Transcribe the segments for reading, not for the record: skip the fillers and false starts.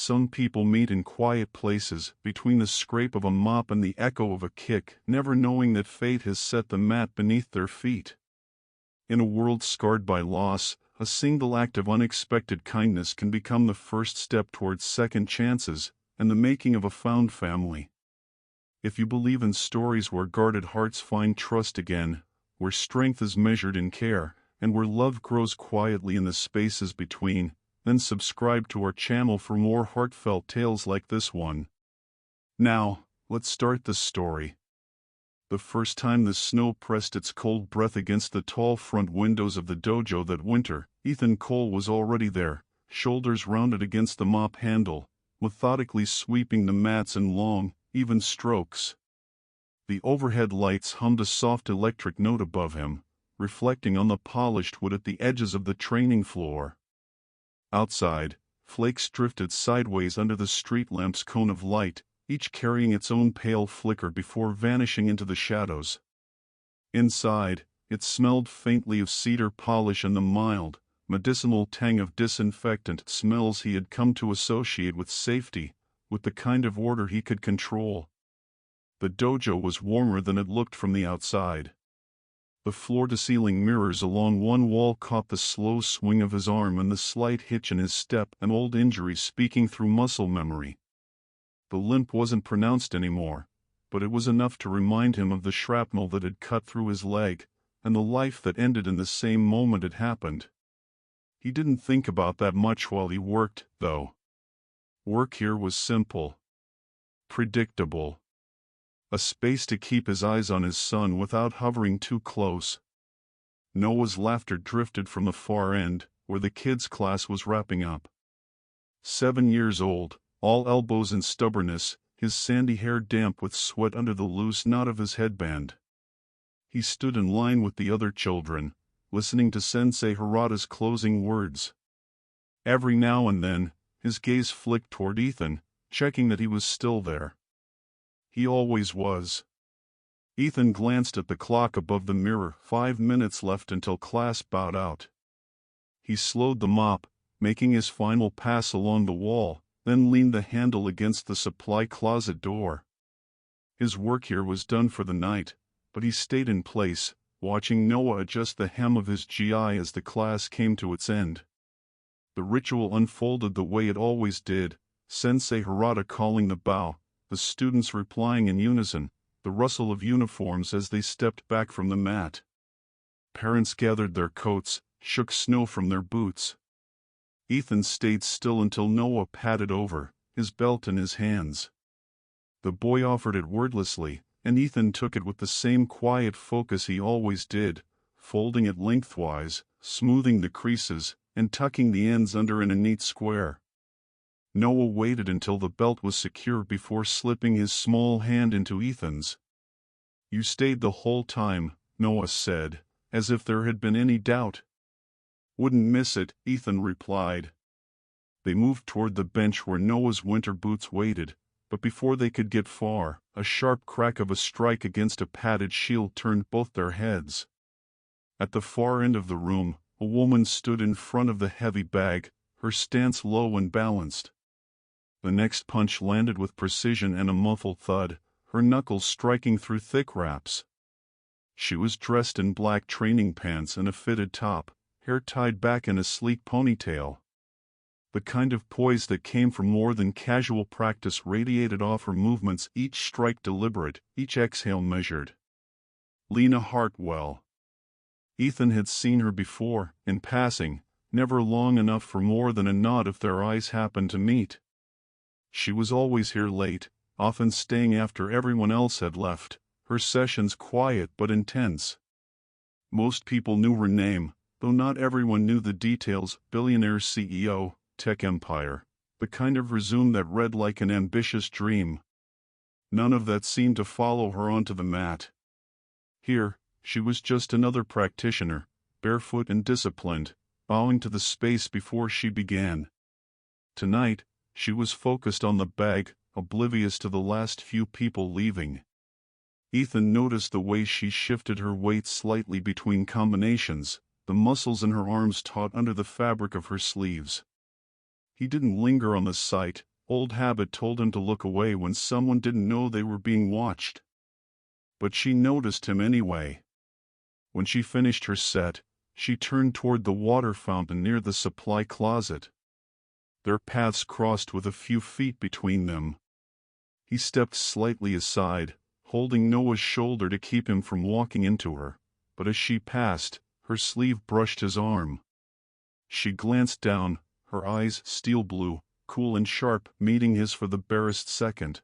Some people meet in quiet places, between the scrape of a mop and the echo of a kick, never knowing that fate has set the mat beneath their feet. In a world scarred by loss, a single act of unexpected kindness can become the first step towards second chances and the making of a found family. If you believe in stories where guarded hearts find trust again, where strength is measured in care, and where love grows quietly in the spaces between, then subscribe to our channel for more heartfelt tales like this one. Now, let's start the story. The first time the snow pressed its cold breath against the tall front windows of the dojo that winter, Ethan Cole was already there, shoulders rounded against the mop handle, methodically sweeping the mats in long, even strokes. The overhead lights hummed a soft electric note above him, reflecting on the polished wood at the edges of the training floor. Outside, flakes drifted sideways under the street lamp's cone of light, each carrying its own pale flicker before vanishing into the shadows. Inside, it smelled faintly of cedar polish and the mild, medicinal tang of disinfectant smells he had come to associate with safety, with the kind of order he could control. The dojo was warmer than it looked from the outside. The floor-to-ceiling mirrors along one wall caught the slow swing of his arm and the slight hitch in his step, an old injury speaking through muscle memory. The limp wasn't pronounced anymore, but it was enough to remind him of the shrapnel that had cut through his leg, and the life that ended in the same moment it happened. He didn't think about that much while he worked, though. Work here was simple. Predictable. A space to keep his eyes on his son without hovering too close. Noah's laughter drifted from the far end, where the kids' class was wrapping up. 7 years old, all elbows and stubbornness, his sandy hair damp with sweat under the loose knot of his headband. He stood in line with the other children, listening to Sensei Hirata's closing words. Every now and then, his gaze flicked toward Ethan, checking that he was still there. He always was. Ethan glanced at the clock above the mirror, 5 minutes left until class bowed out. He slowed the mop, making his final pass along the wall, then leaned the handle against the supply closet door. His work here was done for the night, but he stayed in place, watching Noah adjust the hem of his gi as the class came to its end. The ritual unfolded the way it always did, Sensei Hirata calling the bow, the students replying in unison, the rustle of uniforms as they stepped back from the mat. Parents gathered their coats, shook snow from their boots. Ethan stayed still until Noah padded over, his belt in his hands. The boy offered it wordlessly, and Ethan took it with the same quiet focus he always did, folding it lengthwise, smoothing the creases, and tucking the ends under in a neat square. Noah waited until the belt was secure before slipping his small hand into Ethan's. "You stayed the whole time," Noah said, as if there had been any doubt. "Wouldn't miss it," Ethan replied. They moved toward the bench where Noah's winter boots waited, but before they could get far, a sharp crack of a strike against a padded shield turned both their heads. At the far end of the room, a woman stood in front of the heavy bag, her stance low and balanced. The next punch landed with precision and a muffled thud, her knuckles striking through thick wraps. She was dressed in black training pants and a fitted top, hair tied back in a sleek ponytail. The kind of poise that came from more than casual practice radiated off her movements, each strike deliberate, each exhale measured. Lena Hartwell. Ethan had seen her before, in passing, never long enough for more than a nod if their eyes happened to meet. She was always here late, often staying after everyone else had left, her sessions quiet but intense. Most people knew her name, though not everyone knew the details. Billionaire CEO, tech empire, the kind of resume that read like an ambitious dream. None of that seemed to follow her onto the mat. Here, she was just another practitioner, barefoot and disciplined, bowing to the space before she began. Tonight, she was focused on the bag, oblivious to the last few people leaving. Ethan noticed the way she shifted her weight slightly between combinations, the muscles in her arms taut under the fabric of her sleeves. He didn't linger on the sight, Old habit told him to look away when someone didn't know they were being watched. But she noticed him anyway. When she finished her set, she turned toward the water fountain near the supply closet. Their paths crossed with a few feet between them. He stepped slightly aside, holding Noah's shoulder to keep him from walking into her, but as she passed, her sleeve brushed his arm. She glanced down, her eyes steel blue, cool and sharp, meeting his for the barest second.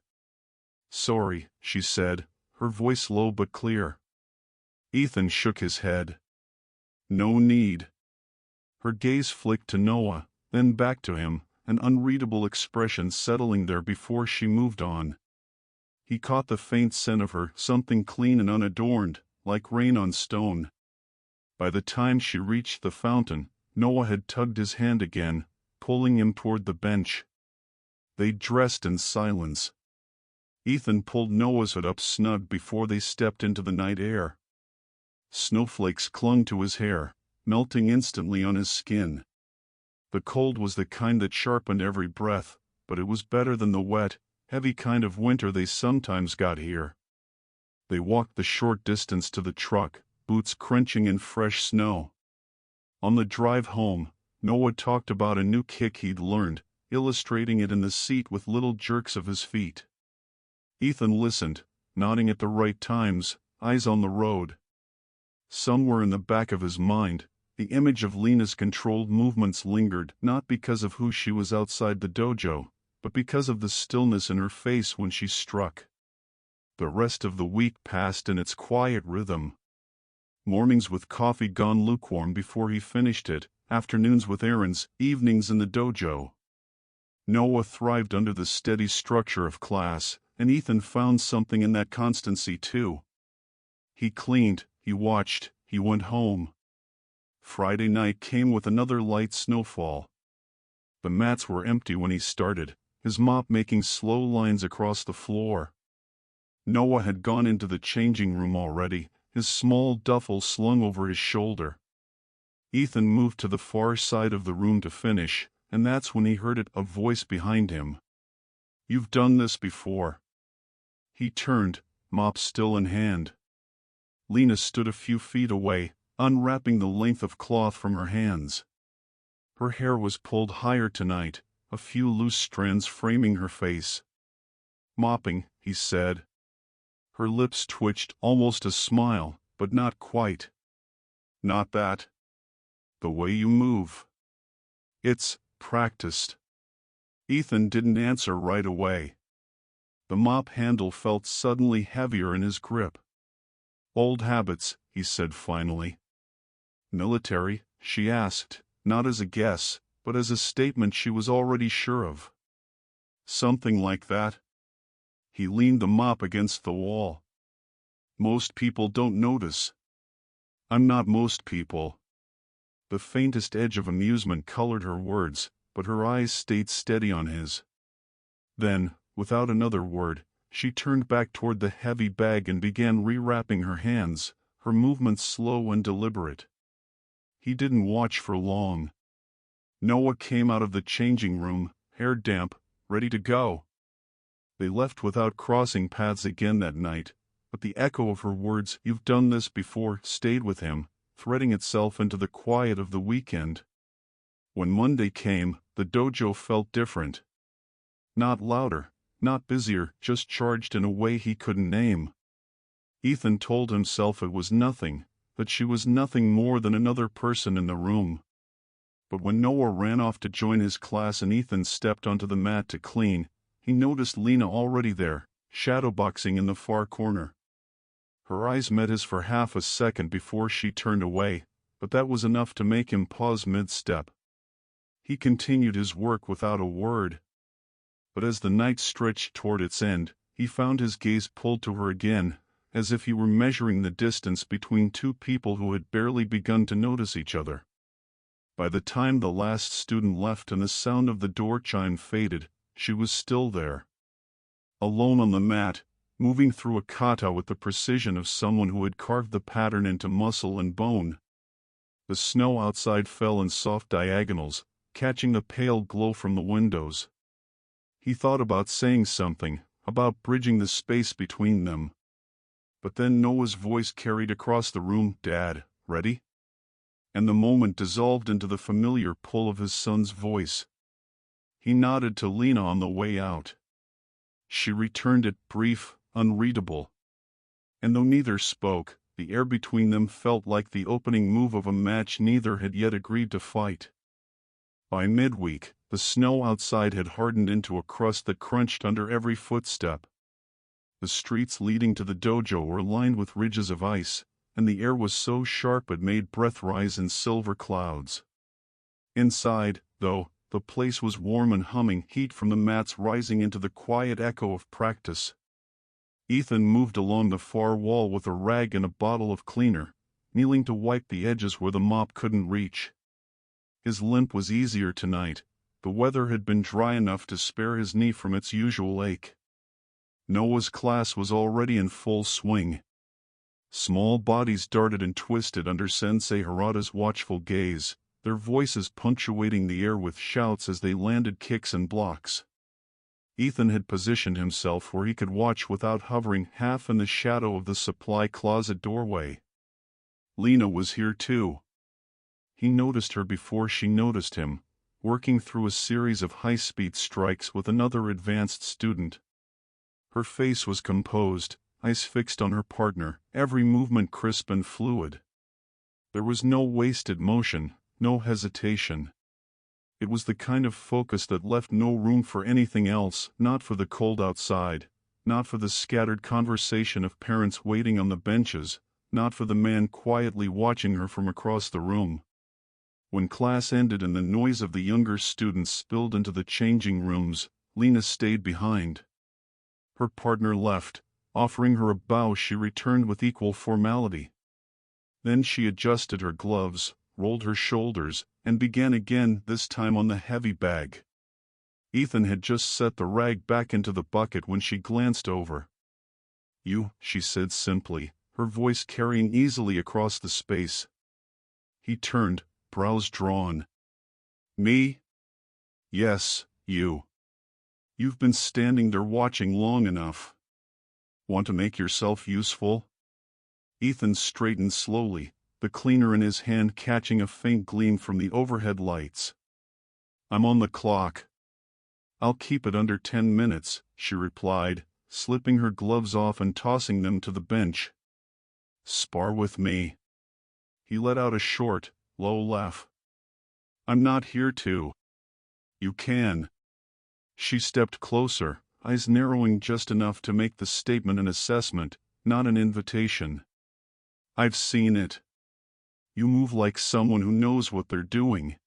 "Sorry," she said, her voice low but clear. Ethan shook his head. "No need." Her gaze flicked to Noah, then back to him, an unreadable expression settling there before she moved on. He caught the faint scent of her, something clean and unadorned, like rain on stone. By the time she reached the fountain, Noah had tugged his hand again, pulling him toward the bench. They dressed in silence. Ethan pulled Noah's hood up snug before they stepped into the night air. Snowflakes clung to his hair, melting instantly on his skin. The cold was the kind that sharpened every breath, but it was better than the wet, heavy kind of winter they sometimes got here. They walked the short distance to the truck, boots crunching in fresh snow. On the drive home, Noah talked about a new kick he'd learned, illustrating it in the seat with little jerks of his feet. Ethan listened, nodding at the right times, eyes on the road. Somewhere in the back of his mind, the image of Lena's controlled movements lingered, not because of who she was outside the dojo, but because of the stillness in her face when she struck. The rest of the week passed in its quiet rhythm. Mornings with coffee gone lukewarm before he finished it, afternoons with errands, evenings in the dojo. Noah thrived under the steady structure of class, and Ethan found something in that constancy too. He cleaned, he watched, he went home. Friday night came with another light snowfall. The mats were empty when he started, his mop making slow lines across the floor. Noah had gone into the changing room already, his small duffel slung over his shoulder. Ethan moved to the far side of the room to finish, and that's when he heard a voice behind him. "You've done this before." He turned, mop still in hand. Lena stood a few feet away, unwrapping the length of cloth from her hands. Her hair was pulled higher tonight, a few loose strands framing her face. "Mopping," he said. Her lips twitched, almost a smile, but not quite. "Not that. The way you move. It's practiced." Ethan didn't answer right away. The mop handle felt suddenly heavier in his grip. "Old habits," he said finally. "Military?" she asked, not as a guess, but as a statement she was already sure of. "Something like that." He leaned the mop against the wall. "Most people don't notice." "I'm not most people." The faintest edge of amusement colored her words, but her eyes stayed steady on his. Then, without another word, she turned back toward the heavy bag and began rewrapping her hands, her movements slow and deliberate. He didn't watch for long. Noah came out of the changing room, hair damp, ready to go. They left without crossing paths again that night, but the echo of her words, "You've done this before," stayed with him, threading itself into the quiet of the weekend. When Monday came, the dojo felt different. Not louder, not busier, just charged in a way he couldn't name. Ethan told himself it was nothing, that she was nothing more than another person in the room. But when Noah ran off to join his class and Ethan stepped onto the mat to clean, he noticed Lena already there, shadowboxing in the far corner. Her eyes met his for half a second before she turned away, but that was enough to make him pause mid-step. He continued his work without a word. But as the night stretched toward its end, he found his gaze pulled to her again, as if he were measuring the distance between two people who had barely begun to notice each other. By the time the last student left and the sound of the door chime faded, she was still there. Alone on the mat, moving through a kata with the precision of someone who had carved the pattern into muscle and bone. The snow outside fell in soft diagonals, catching the pale glow from the windows. He thought about saying something, about bridging the space between them. But then Noah's voice carried across the room, "Dad, ready?" And the moment dissolved into the familiar pull of his son's voice. He nodded to Lena on the way out. She returned it, brief, unreadable. And though neither spoke, the air between them felt like the opening move of a match neither had yet agreed to fight. By midweek, the snow outside had hardened into a crust that crunched under every footstep. The streets leading to the dojo were lined with ridges of ice, and the air was so sharp it made breath rise in silver clouds. Inside, though, the place was warm and humming, heat from the mats rising into the quiet echo of practice. Ethan moved along the far wall with a rag and a bottle of cleaner, kneeling to wipe the edges where the mop couldn't reach. His limp was easier tonight. The weather had been dry enough to spare his knee from its usual ache. Noah's class was already in full swing. Small bodies darted and twisted under Sensei Harada's watchful gaze, their voices punctuating the air with shouts as they landed kicks and blocks. Ethan had positioned himself where he could watch without hovering, half in the shadow of the supply closet doorway. Lena was here too. He noticed her before she noticed him, working through a series of high-speed strikes with another advanced student. Her face was composed, eyes fixed on her partner, every movement crisp and fluid. There was no wasted motion, no hesitation. It was the kind of focus that left no room for anything else, not for the cold outside, not for the scattered conversation of parents waiting on the benches, not for the man quietly watching her from across the room. When class ended and the noise of the younger students spilled into the changing rooms, Lena stayed behind. Her partner left. Offering her a bow, she returned with equal formality. Then she adjusted her gloves, rolled her shoulders, and began again, this time on the heavy bag. Ethan had just set the rag back into the bucket when she glanced over. "You," she said simply, her voice carrying easily across the space. He turned, brows drawn. "Me?" "Yes, you. You've been standing there watching long enough. Want to make yourself useful?" Ethan straightened slowly, the cleaner in his hand catching a faint gleam from the overhead lights. "I'm on the clock." "I'll keep it under 10 minutes, she replied, slipping her gloves off and tossing them to the bench. "Spar with me." He let out a short, low laugh. "I'm not here to." "You can." She stepped closer, eyes narrowing just enough to make the statement an assessment, not an invitation. "I've seen it. You move like someone who knows what they're doing.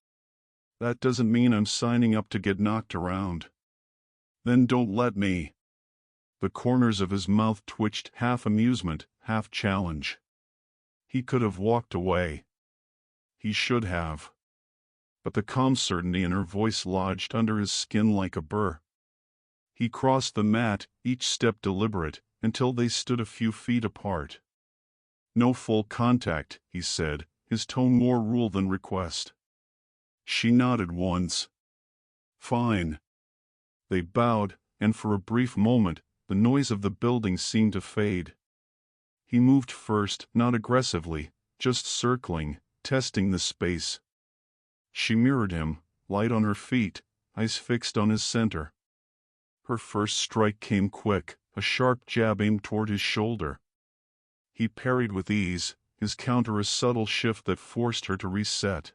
That doesn't mean I'm signing up to get knocked around." "Then don't let me." The corners of his mouth twitched, half amusement, half challenge. He could have walked away. He should have. But the calm certainty in her voice lodged under his skin like a burr. He crossed the mat, each step deliberate, until they stood a few feet apart. "No full contact," he said, his tone more rule than request. She nodded once. "Fine." They bowed, and for a brief moment, the noise of the building seemed to fade. He moved first, not aggressively, just circling, testing the space. She mirrored him, light on her feet, eyes fixed on his center. Her first strike came quick, a sharp jab aimed toward his shoulder. He parried with ease, his counter a subtle shift that forced her to reset.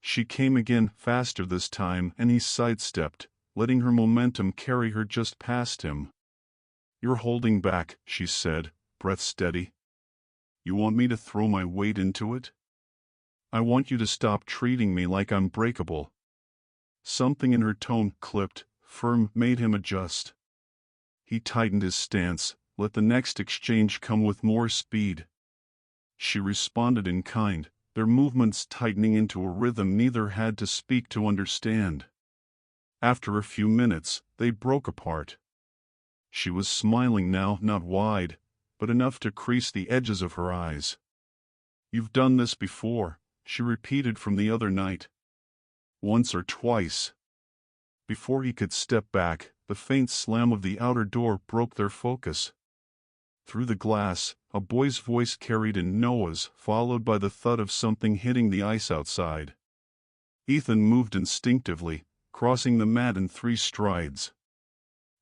She came again, faster this time, and he sidestepped, letting her momentum carry her just past him. "You're holding back," she said, breath steady. "You want me to throw my weight into it? I want you to stop treating me like I'm breakable." Something in her tone, clipped, firm, made him adjust. He tightened his stance, let the next exchange come with more speed. She responded in kind, their movements tightening into a rhythm neither had to speak to understand. After a few minutes, they broke apart. She was smiling now, not wide, but enough to crease the edges of her eyes. "You've done this before," she repeated from the other night. "Once or twice." Before he could step back, the faint slam of the outer door broke their focus. Through the glass, a boy's voice carried in Noah's, followed by the thud of something hitting the ice outside. Ethan moved instinctively, crossing the mat in 3 strides.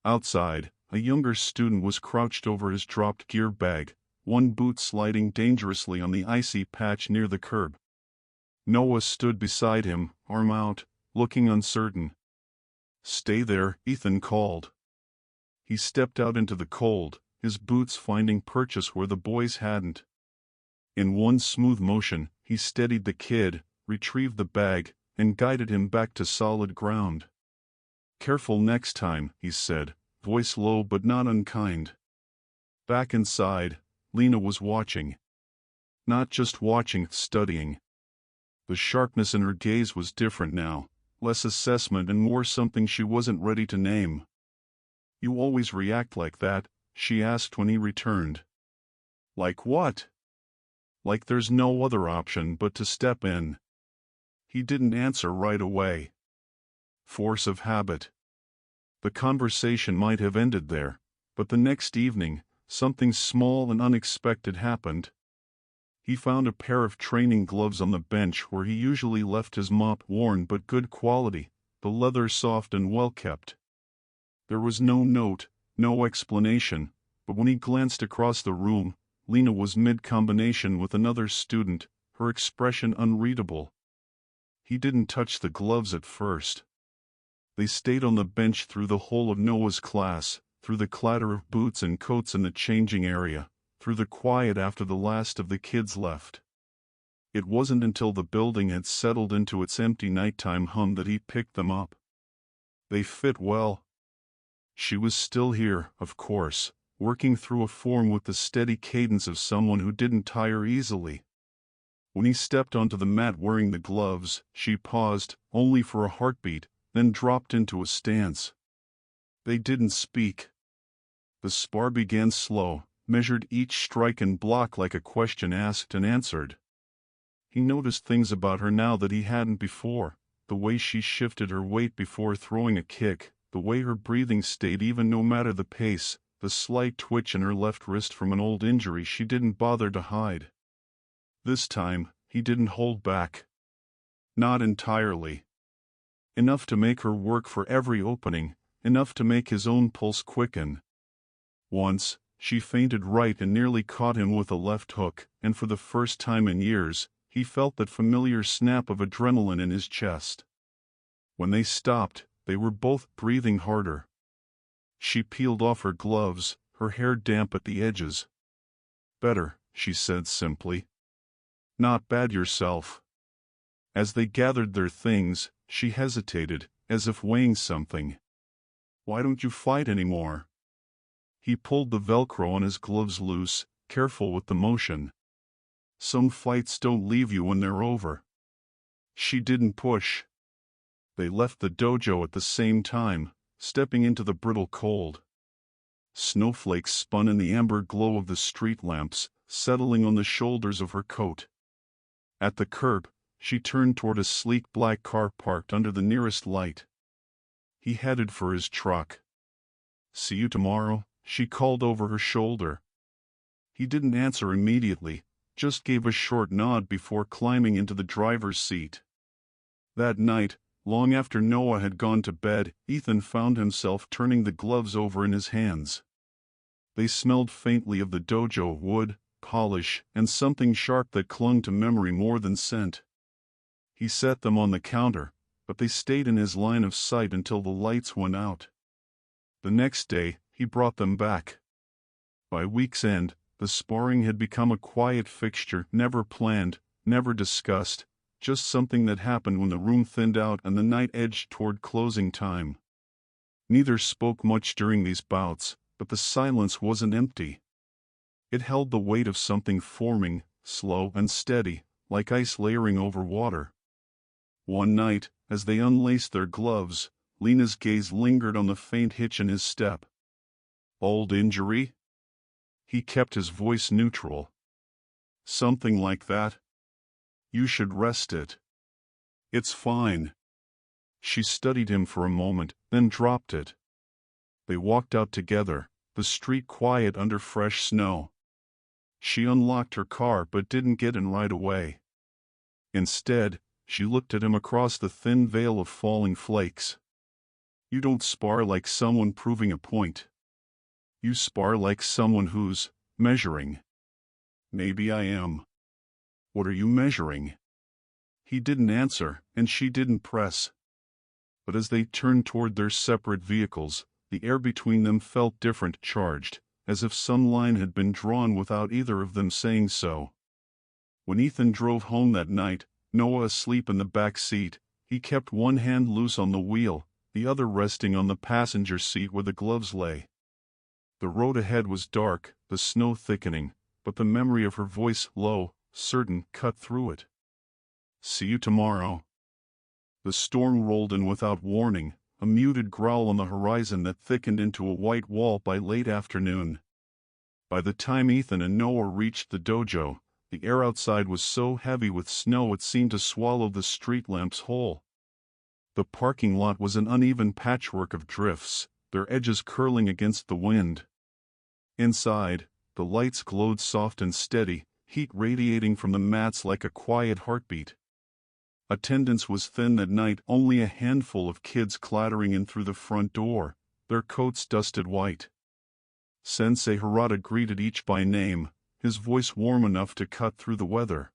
Outside, a younger student was crouched over his dropped gear bag, one boot sliding dangerously on the icy patch near the curb. Noah stood beside him, arm out, looking uncertain. "Stay there," Ethan called. He stepped out into the cold, his boots finding purchase where the boys hadn't. In one smooth motion, he steadied the kid, retrieved the bag, and guided him back to solid ground. "Careful next time," he said, voice low but not unkind. Back inside, Lena was watching. Not just watching, studying. The sharpness in her gaze was different now, less assessment and more something she wasn't ready to name. "You always react like that?" she asked when he returned. "Like what?" "Like there's no other option but to step in." He didn't answer right away. Force of habit. The conversation might have ended there, but the next evening, something small and unexpected happened. He found a pair of training gloves on the bench where he usually left his mop, worn but good quality, the leather soft and well-kept. There was no note, no explanation, but when he glanced across the room, Lena was mid-combination with another student, her expression unreadable. He didn't touch the gloves at first. They stayed on the bench through the whole of Noah's class, through the clatter of boots and coats in the changing area, through the quiet after the last of the kids left. It wasn't until the building had settled into its empty nighttime hum that he picked them up. They fit well. She was still here, of course, working through a form with the steady cadence of someone who didn't tire easily. When he stepped onto the mat wearing the gloves, she paused, only for a heartbeat, then dropped into a stance. They didn't speak. The spar began slow, measured each strike and block like a question asked and answered. He noticed things about her now that he hadn't before, the way she shifted her weight before throwing a kick, the way her breathing stayed even no matter the pace, the slight twitch in her left wrist from an old injury she didn't bother to hide. This time, he didn't hold back. Not entirely. Enough to make her work for every opening, enough to make his own pulse quicken. Once, she feinted right and nearly caught him with a left hook, and for the first time in years, he felt that familiar snap of adrenaline in his chest. When they stopped, they were both breathing harder. She peeled off her gloves, her hair damp at the edges. "Better," she said simply. "Not bad yourself." As they gathered their things, she hesitated, as if weighing something. "Why don't you fight anymore?" He pulled the Velcro on his gloves loose, careful with the motion. "Some fights don't leave you when they're over." She didn't push. They left the dojo at the same time, stepping into the brittle cold. Snowflakes spun in the amber glow of the street lamps, settling on the shoulders of her coat. At the curb, she turned toward a sleek black car parked under the nearest light. He headed for his truck. "See you tomorrow," she called over her shoulder. He didn't answer immediately, just gave a short nod before climbing into the driver's seat. That night, long after Noah had gone to bed, Ethan found himself turning the gloves over in his hands. They smelled faintly of the dojo wood, polish, and something sharp that clung to memory more than scent. He set them on the counter, but they stayed in his line of sight until the lights went out. The next day, he brought them back. By week's end, the sparring had become a quiet fixture, never planned, never discussed, just something that happened when the room thinned out and the night edged toward closing time. Neither spoke much during these bouts, but the silence wasn't empty. It held the weight of something forming, slow and steady, like ice layering over water. One night, as they unlaced their gloves, Lena's gaze lingered on the faint hitch in his step. "Old injury?" He kept his voice neutral. "Something like that. You should rest it." "It's fine." She studied him for a moment, then dropped it. They walked out together, the street quiet under fresh snow. She unlocked her car but didn't get in right away. Instead, she looked at him across the thin veil of falling flakes. You don't spar like someone proving a point. You spar like someone who's measuring. Maybe I am. What are you measuring? He didn't answer, and she didn't press. But as they turned toward their separate vehicles, the air between them felt different, charged, as if some line had been drawn without either of them saying so. When Ethan drove home that night, Noah asleep in the back seat, he kept one hand loose on the wheel, the other resting on the passenger seat where the gloves lay. The road ahead was dark, the snow thickening, but the memory of her voice, low, certain, cut through it. See you tomorrow. The storm rolled in without warning, a muted growl on the horizon that thickened into a white wall by late afternoon. By the time Ethan and Noah reached the dojo, the air outside was so heavy with snow it seemed to swallow the street lamps whole. The parking lot was an uneven patchwork of drifts, their edges curling against the wind. Inside, the lights glowed soft and steady, heat radiating from the mats like a quiet heartbeat. Attendance was thin that night, only a handful of kids clattering in through the front door, their coats dusted white. Sensei Hirata greeted each by name, his voice warm enough to cut through the weather.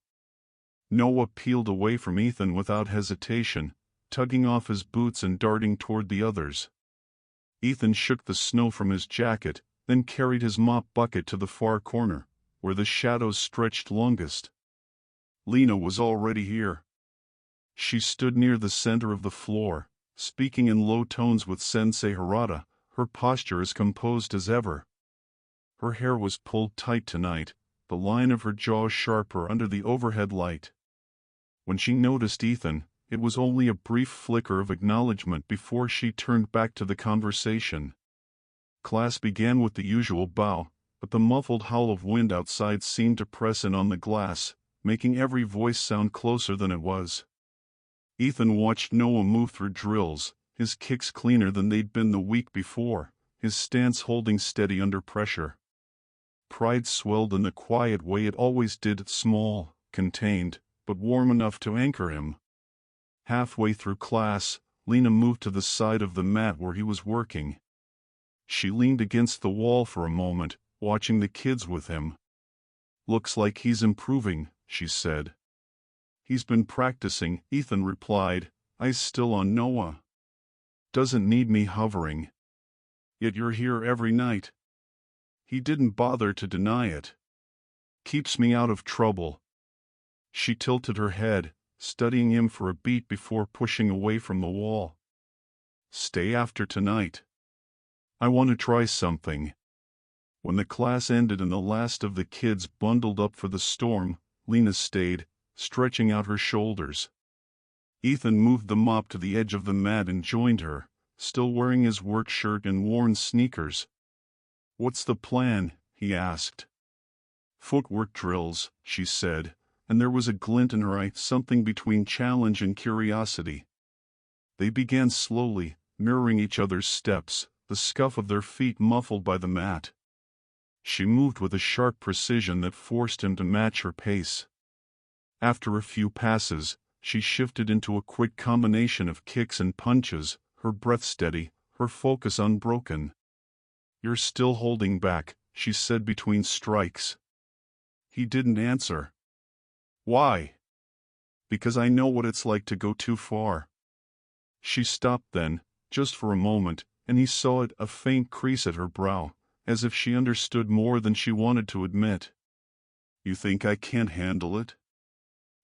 Noah peeled away from Ethan without hesitation, tugging off his boots and darting toward the others. Ethan shook the snow from his jacket, then carried his mop bucket to the far corner, where the shadows stretched longest. Lena was already here. She stood near the center of the floor, speaking in low tones with Sensei Hirata, her posture as composed as ever. Her hair was pulled tight tonight, the line of her jaw sharper under the overhead light. When she noticed Ethan, it was only a brief flicker of acknowledgement before she turned back to the conversation. Class began with the usual bow, but the muffled howl of wind outside seemed to press in on the glass, making every voice sound closer than it was. Ethan watched Noah move through drills, his kicks cleaner than they'd been the week before, his stance holding steady under pressure. Pride swelled in the quiet way it always did, small, contained, but warm enough to anchor him. Halfway through class, Lena moved to the side of the mat where he was working. She leaned against the wall for a moment, watching the kids with him. Looks like he's improving, she said. He's been practicing, Ethan replied, eyes still on Noah. Doesn't need me hovering. Yet you're here every night. He didn't bother to deny it. Keeps me out of trouble. She tilted her head, studying him for a beat before pushing away from the wall. Stay after tonight. I want to try something. When the class ended and the last of the kids bundled up for the storm, Lena stayed, stretching out her shoulders. Ethan moved the mop to the edge of the mat and joined her, still wearing his work shirt and worn sneakers. What's the plan? He asked. Footwork drills, she said, and there was a glint in her eye, something between challenge and curiosity. They began slowly, mirroring each other's steps, the scuff of their feet muffled by the mat. She moved with a sharp precision that forced him to match her pace. After a few passes, she shifted into a quick combination of kicks and punches, her breath steady, her focus unbroken. You're still holding back, she said between strikes. He didn't answer. Why? Because I know what it's like to go too far. She stopped then, just for a moment, and he saw it, a faint crease at her brow, as if she understood more than she wanted to admit. You think I can't handle it?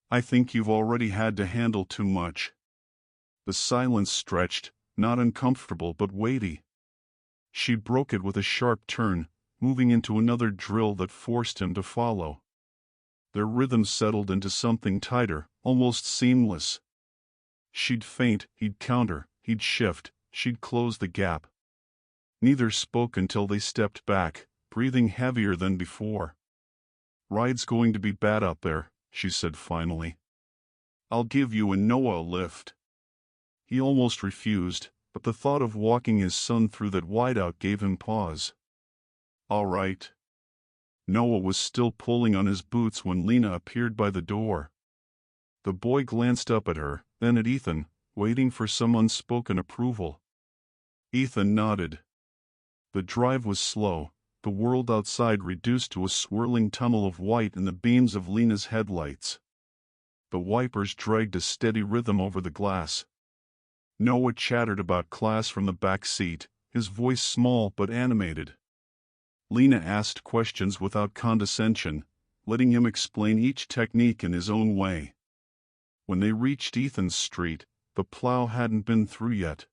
I think you've already had to handle too much. The silence stretched, not uncomfortable but weighty. She broke it with a sharp turn, moving into another drill that forced him to follow. Their rhythm settled into something tighter, almost seamless. She'd feint, he'd counter, he'd shift, she'd close the gap. Neither spoke until they stepped back, breathing heavier than before. Ride's going to be bad out there, she said finally. I'll give you and Noah a lift. He almost refused, but the thought of walking his son through that whiteout gave him pause. "All right." Noah was still pulling on his boots when Lena appeared by the door. The boy glanced up at her, then at Ethan, waiting for some unspoken approval. Ethan nodded. The drive was slow, the world outside reduced to a swirling tunnel of white in the beams of Lena's headlights. The wipers dragged a steady rhythm over the glass. Noah chattered about class from the back seat, his voice small but animated. Lena asked questions without condescension, letting him explain each technique in his own way. When they reached Ethan's street, the plow hadn't been through yet.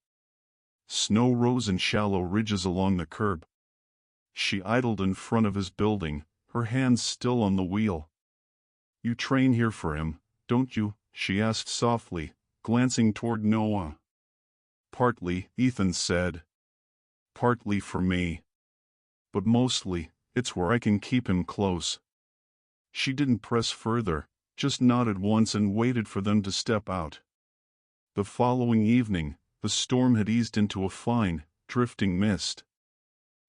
Snow rose in shallow ridges along the curb. She idled in front of his building, her hands still on the wheel. "You train here for him, don't you?" she asked softly, glancing toward Noah. "Partly," Ethan said. "Partly for me. But mostly, it's where I can keep him close." She didn't press further, just nodded once and waited for them to step out. The following evening, the storm had eased into a fine, drifting mist.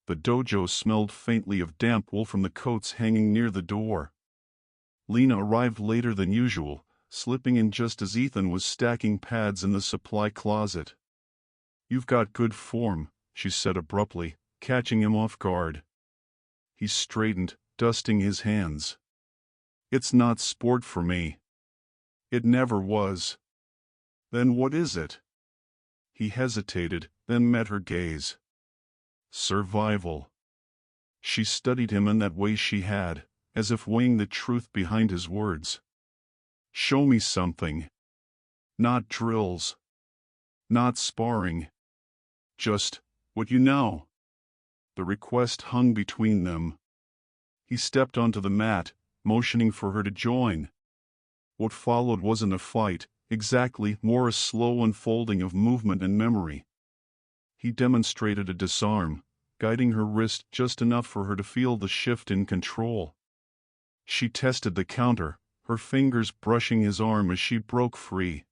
The dojo smelled faintly of damp wool from the coats hanging near the door. Lena arrived later than usual, slipping in just as Ethan was stacking pads in the supply closet. "You've got good form," she said abruptly, catching him off guard. He straightened, dusting his hands. "It's not sport for me. It never was." "Then what is it?" He hesitated, then met her gaze. "Survival." She studied him in that way she had, as if weighing the truth behind his words. "Show me something. Not drills. Not sparring. Just what you know." The request hung between them. He stepped onto the mat, motioning for her to join. What followed wasn't a fight, exactly, more a slow unfolding of movement and memory. He demonstrated a disarm, guiding her wrist just enough for her to feel the shift in control. She tested the counter, her fingers brushing his arm as she broke free.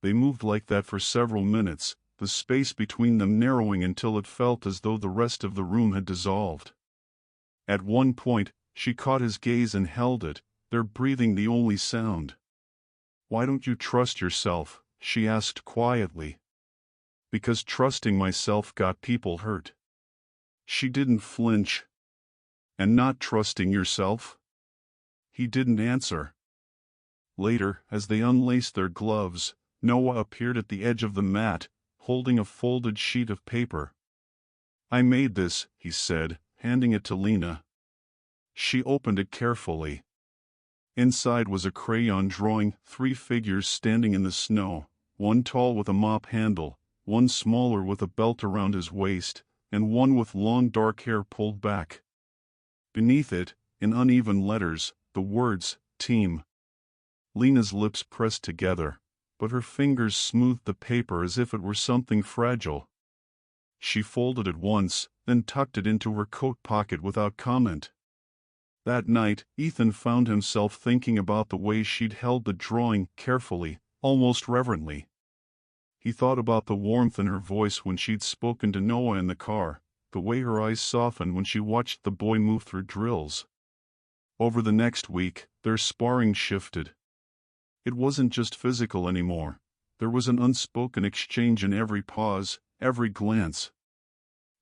They moved like that for several minutes, the space between them narrowing until it felt as though the rest of the room had dissolved. At one point, she caught his gaze and held it, their breathing the only sound. "Why don't you trust yourself?" she asked quietly. "Because trusting myself got people hurt." She didn't flinch. "And not trusting yourself?" He didn't answer. Later, as they unlaced their gloves, Noah appeared at the edge of the mat, holding a folded sheet of paper. "I made this," he said, handing it to Lena. She opened it carefully. Inside was a crayon drawing, 3 figures standing in the snow, one tall with a mop handle, one smaller with a belt around his waist, and one with long dark hair pulled back. Beneath it, in uneven letters, the words, "Team." Lena's lips pressed together, but her fingers smoothed the paper as if it were something fragile. She folded it once, then tucked it into her coat pocket without comment. That night, Ethan found himself thinking about the way she'd held the drawing, carefully, almost reverently. He thought about the warmth in her voice when she'd spoken to Noah in the car, the way her eyes softened when she watched the boy move through drills. Over the next week, their sparring shifted. It wasn't just physical anymore. There was an unspoken exchange in every pause, every glance.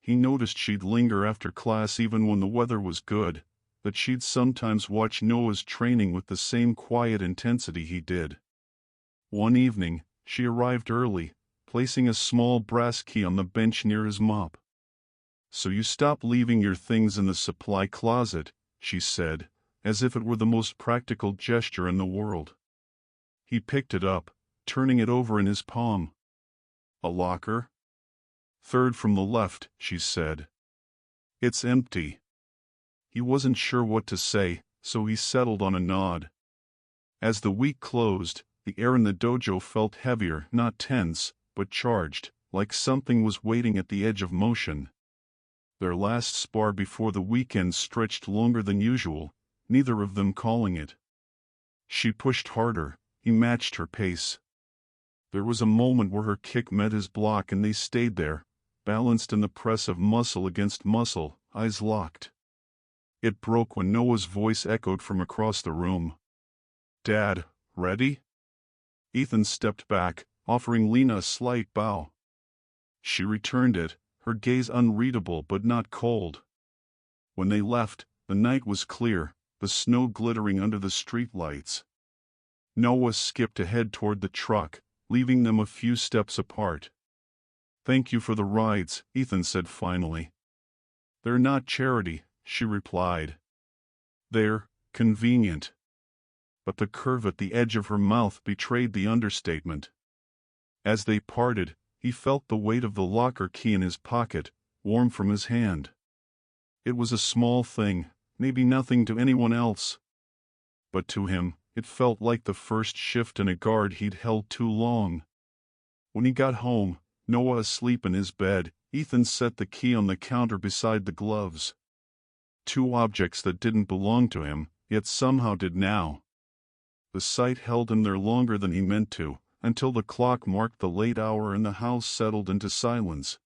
He noticed she'd linger after class even when the weather was good, that she'd sometimes watch Noah's training with the same quiet intensity he did. One evening, she arrived early, placing a small brass key on the bench near his mop. "So you stop leaving your things in the supply closet," she said, as if it were the most practical gesture in the world. He picked it up, turning it over in his palm. "A locker?" "Third from the left," she said. "It's empty." He wasn't sure what to say, so he settled on a nod. As the week closed, the air in the dojo felt heavier, not tense, but charged, like something was waiting at the edge of motion. Their last spar before the weekend stretched longer than usual, neither of them calling it. She pushed harder, he matched her pace. There was a moment where her kick met his block and they stayed there, balanced in the press of muscle against muscle, eyes locked. It broke when Noah's voice echoed from across the room. "Dad, ready?" Ethan stepped back, offering Lena a slight bow. She returned it, her gaze unreadable but not cold. When they left, the night was clear, the snow glittering under the street lights. Noah skipped ahead toward the truck, leaving them a few steps apart. "Thank you for the rides," Ethan said finally. "They're not charity," she replied. "They're convenient." But the curve at the edge of her mouth betrayed the understatement. As they parted, he felt the weight of the locker key in his pocket, warm from his hand. It was a small thing, maybe nothing to anyone else. But to him, it felt like the first shift in a guard he'd held too long. When he got home, Noah asleep in his bed, Ethan set the key on the counter beside the gloves. Two objects that didn't belong to him, yet somehow did now. The sight held him there longer than he meant to, until the clock marked the late hour and the house settled into silence.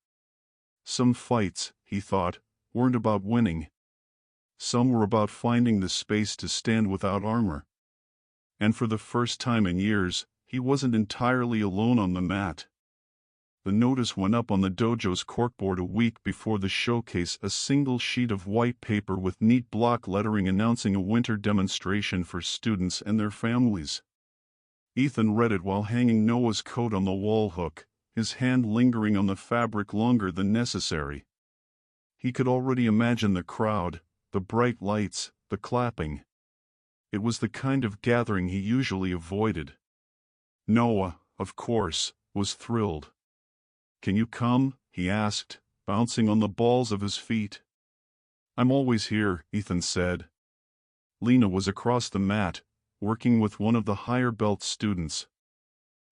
Some fights, he thought, weren't about winning. Some were about finding the space to stand without armor. And for the first time in years, he wasn't entirely alone on the mat. The notice went up on the dojo's corkboard a week before the showcase, a single sheet of white paper with neat block lettering announcing a winter demonstration for students and their families. Ethan read it while hanging Noah's coat on the wall hook, his hand lingering on the fabric longer than necessary. He could already imagine the crowd, the bright lights, the clapping. It was the kind of gathering he usually avoided. Noah, of course, was thrilled. "Can you come?" he asked, bouncing on the balls of his feet. "I'm always here," Ethan said. Lena was across the mat, working with one of the higher belt students.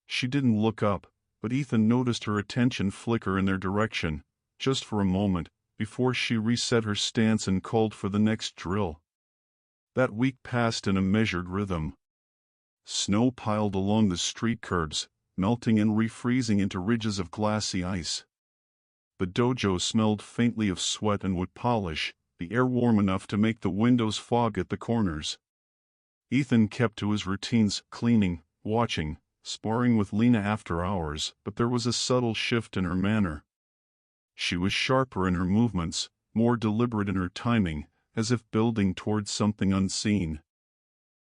She didn't look up, but Ethan noticed her attention flicker in their direction, just for a moment, before she reset her stance and called for the next drill. That week passed in a measured rhythm. Snow piled along the street curbs, melting and refreezing into ridges of glassy ice. The dojo smelled faintly of sweat and wood polish, the air warm enough to make the windows fog at the corners. Ethan kept to his routines, cleaning, watching, sparring with Lena after hours, but there was a subtle shift in her manner. She was sharper in her movements, more deliberate in her timing, as if building towards something unseen.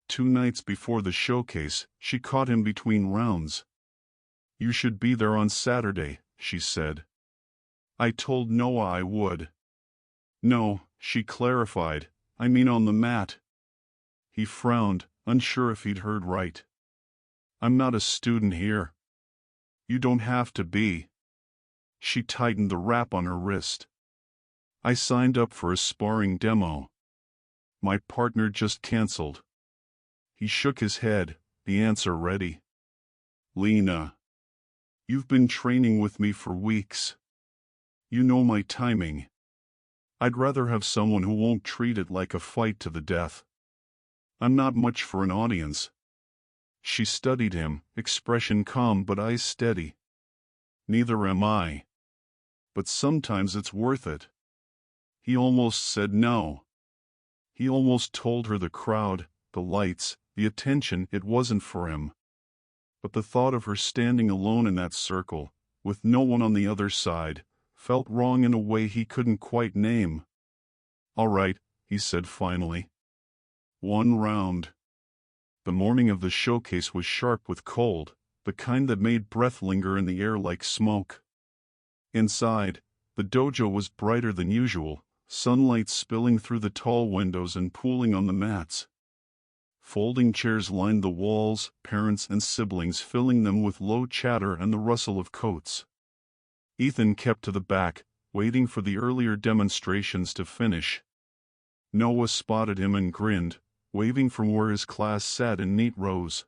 2 nights before the showcase, she caught him between rounds. "You should be there on Saturday," she said. "I told Noah I would." "No," she clarified, "I mean on the mat." He frowned, unsure if he'd heard right. "I'm not a student here." "You don't have to be." She tightened the wrap on her wrist. "I signed up for a sparring demo. My partner just canceled." He shook his head, the answer ready. "Lena. You've been training with me for weeks. You know my timing. I'd rather have someone who won't treat it like a fight to the death. I'm not much for an audience." She studied him, expression calm but eyes steady. "Neither am I. But sometimes it's worth it." He almost said no. He almost told her the crowd, the lights, the attention, it wasn't for him. But the thought of her standing alone in that circle, with no one on the other side, felt wrong in a way he couldn't quite name. "All right," he said finally. 1 round. The morning of the showcase was sharp with cold, the kind that made breath linger in the air like smoke. Inside, the dojo was brighter than usual, sunlight spilling through the tall windows and pooling on the mats. Folding chairs lined the walls, parents and siblings filling them with low chatter and the rustle of coats. Ethan kept to the back, waiting for the earlier demonstrations to finish. Noah spotted him and grinned, waving from where his class sat in neat rows.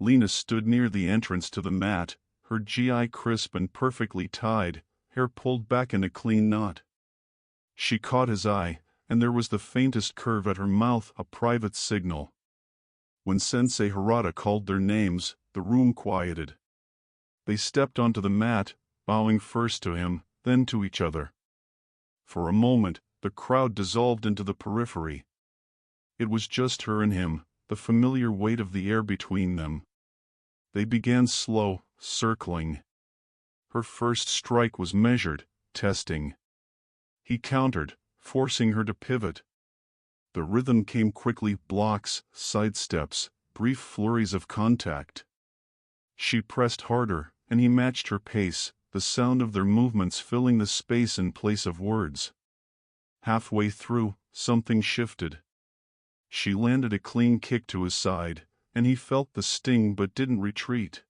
Lena stood near the entrance to the mat, her GI crisp and perfectly tied, hair pulled back in a clean knot. She caught his eye, and there was the faintest curve at her mouth, a private signal. When Sensei Hirata called their names, the room quieted. They stepped onto the mat, bowing first to him, then to each other. For a moment, the crowd dissolved into the periphery. It was just her and him, the familiar weight of the air between them. They began slow, circling. Her first strike was measured, testing. He countered, forcing her to pivot. The rhythm came quickly, blocks, sidesteps, brief flurries of contact. She pressed harder, and he matched her pace, the sound of their movements filling the space in place of words. Halfway through, something shifted. She landed a clean kick to his side, and he felt the sting but didn't retreat.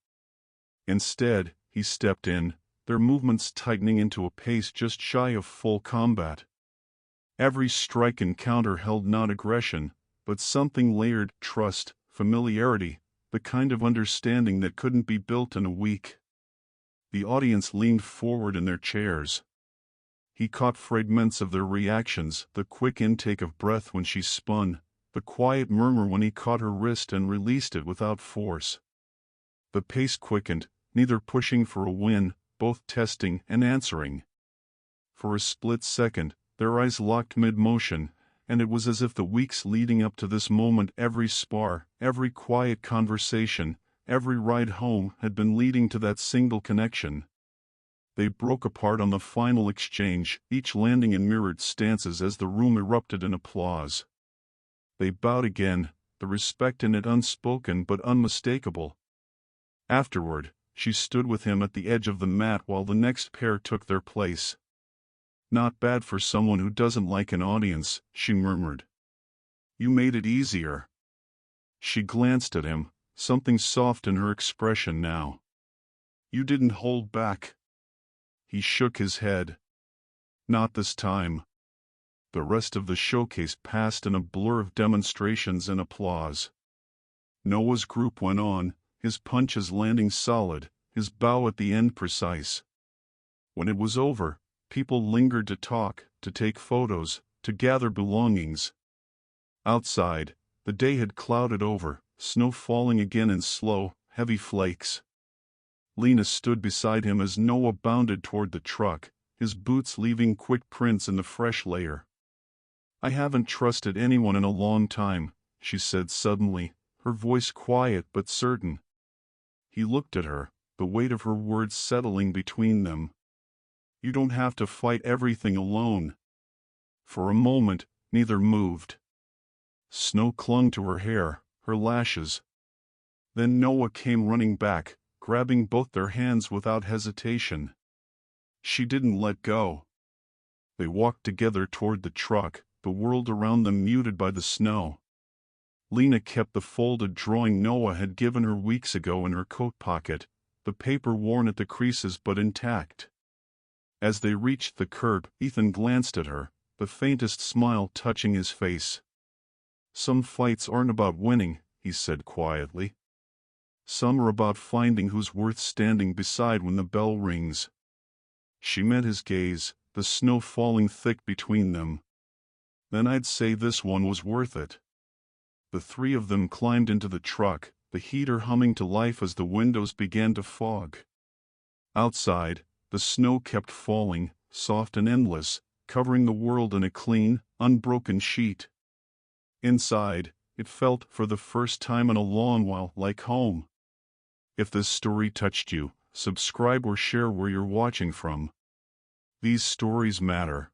Instead, he stepped in, their movements tightening into a pace just shy of full combat. Every strike and counter held not aggression, but something layered: trust, familiarity, the kind of understanding that couldn't be built in a week. The audience leaned forward in their chairs. He caught fragments of their reactions, the quick intake of breath when she spun, the quiet murmur when he caught her wrist and released it without force. The pace quickened, neither pushing for a win, both testing and answering. For a split second, their eyes locked mid-motion, and it was as if the weeks leading up to this moment, every spar, every quiet conversation, every ride home, had been leading to that single connection. They broke apart on the final exchange, each landing in mirrored stances as the room erupted in applause. They bowed again, the respect in it unspoken but unmistakable. Afterward, she stood with him at the edge of the mat while the next pair took their place. "Not bad for someone who doesn't like an audience," she murmured. "You made it easier." She glanced at him, something soft in her expression now. "You didn't hold back." He shook his head. "Not this time." The rest of the showcase passed in a blur of demonstrations and applause. Noah's group went on, his punches landing solid, his bow at the end precise. When it was over, people lingered to talk, to take photos, to gather belongings. Outside, the day had clouded over, snow falling again in slow, heavy flakes. Lena stood beside him as Noah bounded toward the truck, his boots leaving quick prints in the fresh layer. "I haven't trusted anyone in a long time," she said suddenly, her voice quiet but certain. He looked at her, the weight of her words settling between them. "You don't have to fight everything alone." For a moment, neither moved. Snow clung to her hair, her lashes. Then Noah came running back, grabbing both their hands without hesitation. She didn't let go. They walked together toward the truck, the world around them muted by the snow. Lena kept the folded drawing Noah had given her weeks ago in her coat pocket, the paper worn at the creases but intact. As they reached the curb, Ethan glanced at her, the faintest smile touching his face. "Some fights aren't about winning," he said quietly. "Some are about finding who's worth standing beside when the bell rings." She met his gaze, the snow falling thick between them. "Then I'd say this one was worth it." The three of them climbed into the truck, the heater humming to life as the windows began to fog. Outside, the snow kept falling, soft and endless, covering the world in a clean, unbroken sheet. Inside, it felt, for the first time in a long while, like home. If this story touched you, subscribe or share where you're watching from. These stories matter.